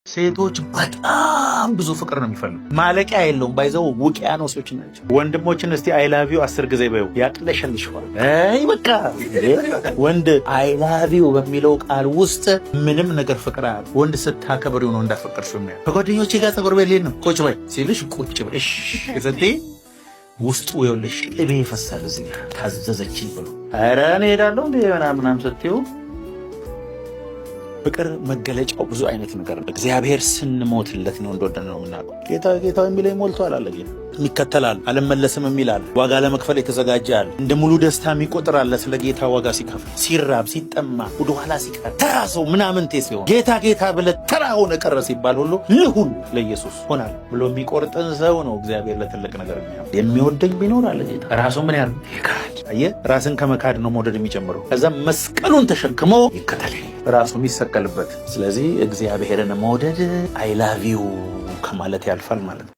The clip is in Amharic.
ሴቶች በጣም ብዙ ፍቅር ነው የሚፈልጉ፣ ማለቂያ የለውም። ባይዘው ውቅያኖሶች ናቸው። ወንድሞችን እስቲ አይ ላቭ ዩ 10 ጊዜ በይው ያቅለሸልሽዋል። በቃ ወንድ አይ ላቭ ዩ በሚለው ቃል ውስጥ ምንም ነገር ፍቅር አለ። ወንድ ስታከብሪው ነው እንዳፈቀርሽ ነው። ከጓደኞቼ ጋር ፀጉር ቤት ልሄድ ነው ቁጭ በይ ሲልሽ ቁጭ በይ እሺ ስትይ ውስጡ ይኸውልሽ ቅቤ ይፈሳል። እዚህ ታዘዘችኝ ብሎ ኧረ እኔ እሄዳለሁ እንደ ምናምን ስትይው ፍቅር መገለጫው ብዙ አይነት ነገር ነው። እግዚአብሔር ስንሞትለት ነው እንደወደደ ነው የምናውቀው። ጌታ የሚለኝ ሞልቷል አለ ጌታ። የሚከተላል አልመለስም የሚላል ዋጋ ለመክፈል የተዘጋጀ አለ። እንደ ሙሉ ደስታ የሚቆጥር አለ። ስለ ጌታ ዋጋ ሲከፍል፣ ሲራብ፣ ሲጠማ፣ ወደ ኋላ ሲቀር፣ ተራ ሰው ምናምንቴ ሲሆን ጌታ ጌታ ብለህ ተራ ሆነ ቀረ ሲባል ሁሉ ልሁን ለኢየሱስ ሆናል ብሎ የሚቆርጥን ሰው ነው እግዚአብሔር ለትልቅ ነገር የሚያው። የሚወደኝ ቢኖር አለ ጌታ ራሱ ምን ያህል ይካድ። አየህ ራስን ከመካድ ነው መውደድ የሚጨምረው። ከዛ መስቀሉን ተሸክሞ ይከተለኝ ራሱ የሚሰቀልበት። ስለዚህ እግዚአብሔርን መውደድ አይ ላቭ ዩ ከማለት ያልፋል ማለት ነው።